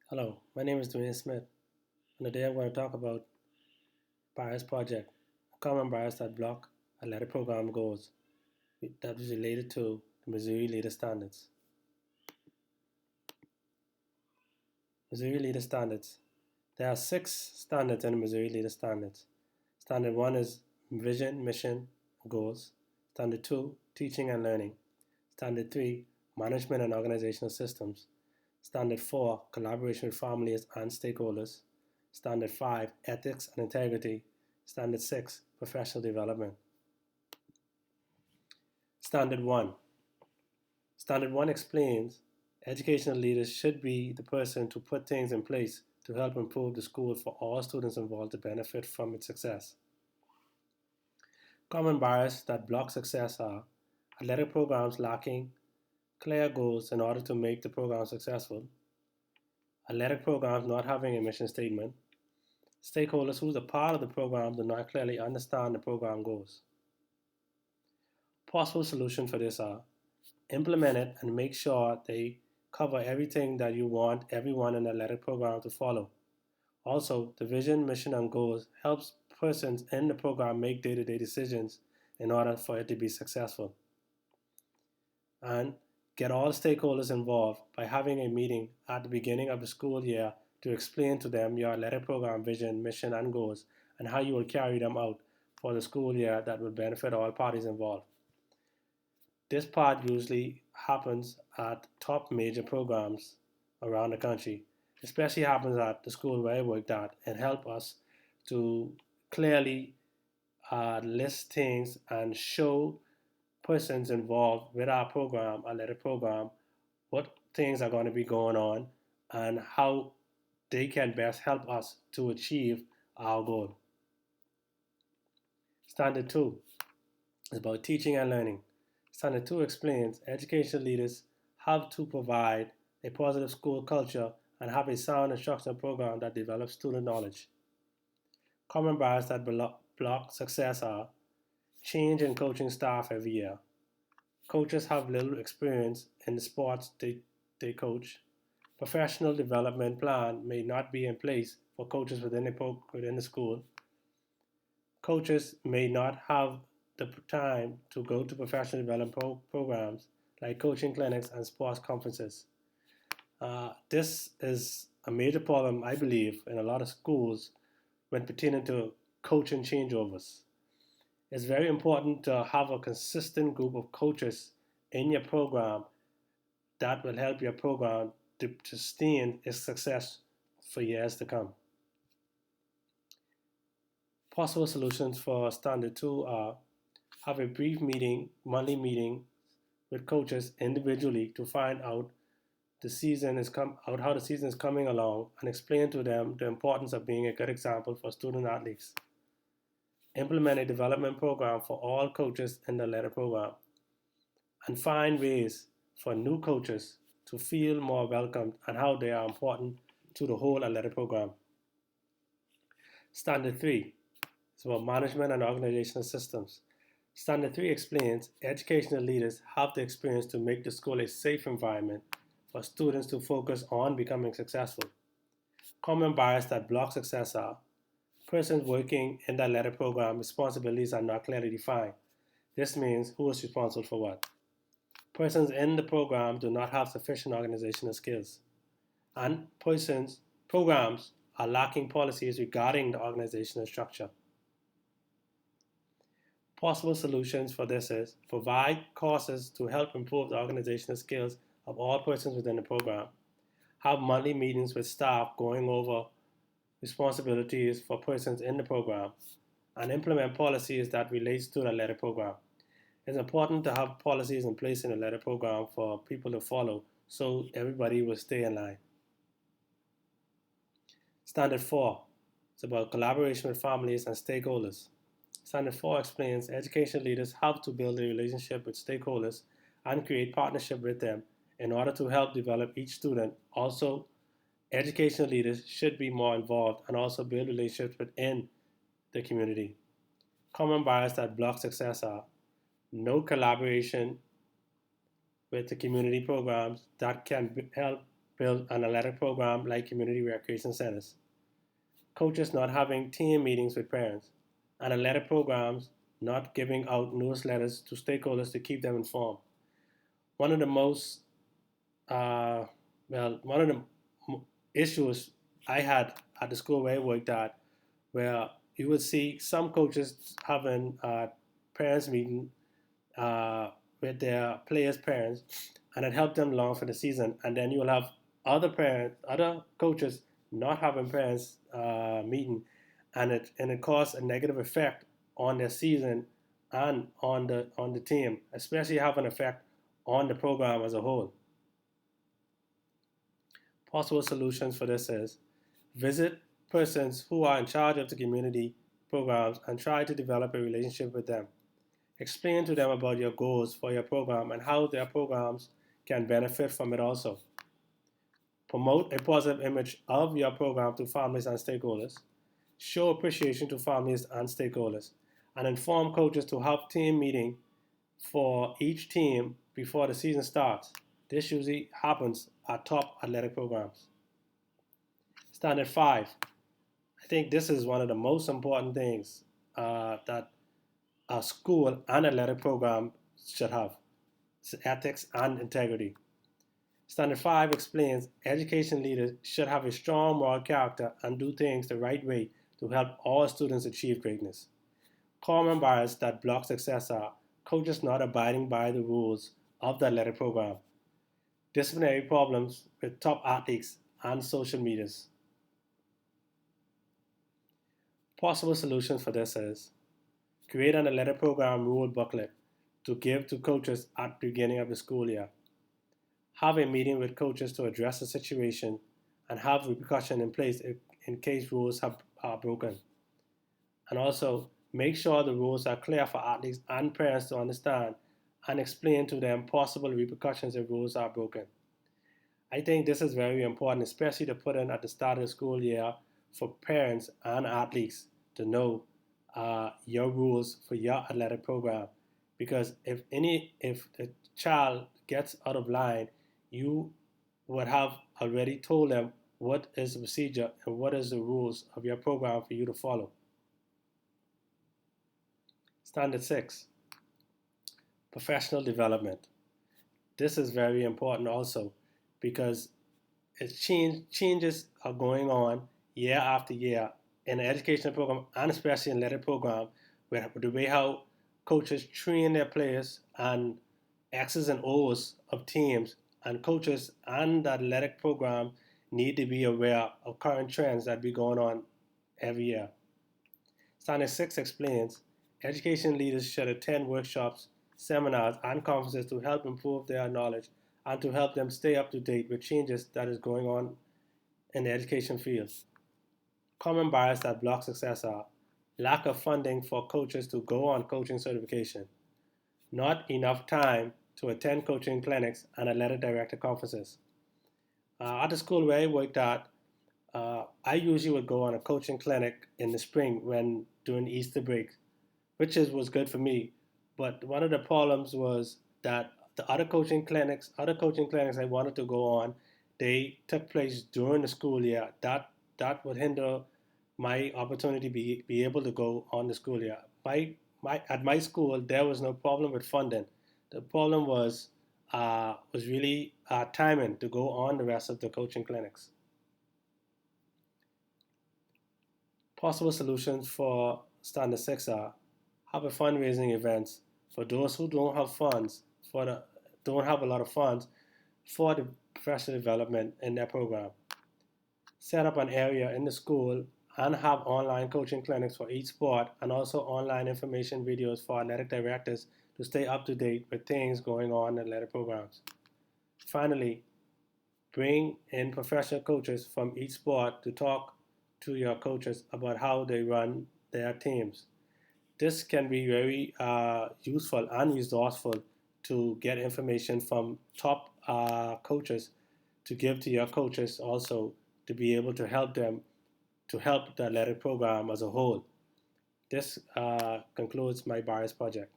Hello, my name is Dwayne Smith, and today I'm going to talk about bias project, a common bias that block athletic program goals that is related to the Missouri Leader Standards. Missouri Leader Standards. There are six standards in the Missouri Leader Standards. Standard one is vision, mission, goals. Standard two, teaching and learning. Standard three, management and organizational systems. Standard four, collaboration with families and stakeholders. Standard five, ethics and integrity. Standard six, professional development. Standard one. Standard one explains educational leaders should be the person to put things in place to help improve the school for all students involved to benefit from its success. Common bias that block success are athletic programs lacking clear goals in order to make the program successful, athletic programs not having a mission statement, stakeholders who are part of the program do not clearly understand the program goals. Possible solutions for this are implement it and make sure they cover everything that you want everyone in the athletic program to follow. Also, the vision, mission, and goals helps persons in the program make day-to-day decisions in order for it to be successful. And get all stakeholders involved by having a meeting at the beginning of the school year to explain to them your athletic program vision, mission, and goals, and how you will carry them out for the school year that will benefit all parties involved. This part usually happens at top major programs around the country, especially happens at the school where I worked at, and help us to clearly list things and show persons involved with our program, our letter program, what things are going to be going on and how they can best help us to achieve our goal. Standard 2 is about teaching and learning. Standard 2 explains educational leaders have to provide a positive school culture and have a sound instructional program that develops student knowledge. Common bias that block success are change in coaching staff every year. Coaches have little experience in the sports they coach. Professional development plan may not be in place for coaches within the school. Coaches may not have the time to go to professional development programs like coaching clinics and sports conferences. This is a major problem, I believe, in a lot of schools when pertaining to coaching changeovers. It's very important to have a consistent group of coaches in your program that will help your program to sustain its success for years to come. Possible solutions for standard two are have a brief meeting, monthly meeting with coaches individually to find out how the season is coming along and explain to them the importance of being a good example for student athletes. Implement a development program for all coaches in the letter program and find ways for new coaches to feel more welcomed and how they are important to the whole athletic program. Standard 3 is about management and organizational systems. Standard 3 explains educational leaders have the experience to make the school a safe environment for students to focus on becoming successful. Common bias that block success are persons working in the athletic program responsibilities are not clearly defined. This means who is responsible for what. Persons in the program do not have sufficient organizational skills. And programs are lacking policies regarding the organizational structure. Possible solutions for this is provide courses to help improve the organizational skills of all persons within the program, have monthly meetings with staff going over responsibilities for persons in the program, and implement policies that relates to the letter program. It's important to have policies in place in the letter program for people to follow so everybody will stay in line. Standard 4 is about collaboration with families and stakeholders. Standard 4 explains education leaders have to build a relationship with stakeholders and create partnership with them in order to help develop each student. Also, educational leaders should be more involved and also build relationships within the community. Common bias that block success are no collaboration with the community programs that can help build an athletic program like community recreation centers, coaches not having team meetings with parents, and athletic programs not giving out newsletters to stakeholders to keep them informed. One of the most, uh, one of the issues I had at the school where I worked at, where you would see some coaches having parents meeting uh, with their players' parents, and it helped them along for the season. And then you will have other coaches not having parents meeting, and it caused a negative effect on their season and on the team, especially have an effect on the program as a whole. Possible solutions for this is visit persons who are in charge of the community programs and try to develop a relationship with them. Explain to them about your goals for your program and how their programs can benefit from it also. Promote a positive image of your program to families and stakeholders. Show appreciation to families and stakeholders. And inform coaches to have team meeting for each team before the season starts. This usually happens at top athletic programs. Standard 5. I think this is one of the most important things that a school and athletic program should have. It's ethics and integrity. Standard 5 explains education leaders should have a strong moral character and do things the right way to help all students achieve greatness. Common bias that block success are coaches not abiding by the rules of the athletic program, disciplinary problems with top athletes, and social medias. Possible solutions for this is create an athletic program rule booklet to give to coaches at the beginning of the school year. Have a meeting with coaches to address the situation and have repercussion in place in case rules are broken. And also make sure the rules are clear for athletes and parents to understand and explain to them possible repercussions if rules are broken. I think this is very important, especially to put in at the start of the school year for parents and athletes to know your rules for your athletic program. Because if the child gets out of line, you would have already told them what is the procedure and what is the rules of your program for you to follow. Standard 6, professional development. This is very important also because changes are going on year after year in the educational program and especially in the athletic program, where the way how coaches train their players and X's and O's of teams, and coaches and the athletic program need to be aware of current trends that be going on every year. Standard 6 explains education leaders should attend workshops, seminars, and conferences to help improve their knowledge and to help them stay up to date with changes that is going on in the education field. Common bias that block success are lack of funding for coaches to go on coaching certification, not enough time to attend coaching clinics and athletic director conferences. At the school where I worked at, I usually would go on a coaching clinic in the spring when during Easter break, was good for me. But one of the problems was that the other coaching clinics I wanted to go on, they took place during the school year. That would hinder my opportunity be able to go on the school year. At my school there was no problem with funding. The problem was really timing to go on the rest of the coaching clinics. Possible solutions for Standard 6 are have a fundraising events for those who don't have funds don't have a lot of funds for the professional development in their program. Set up an area in the school and have online coaching clinics for each sport and also online information videos for athletic directors to stay up to date with things going on in athletic programs. Finally, bring in professional coaches from each sport to talk to your coaches about how they run their teams. This can be very useful and resourceful to get information from top coaches to give to your coaches also to be able to help them to help the athletic program as a whole. This concludes my bias project.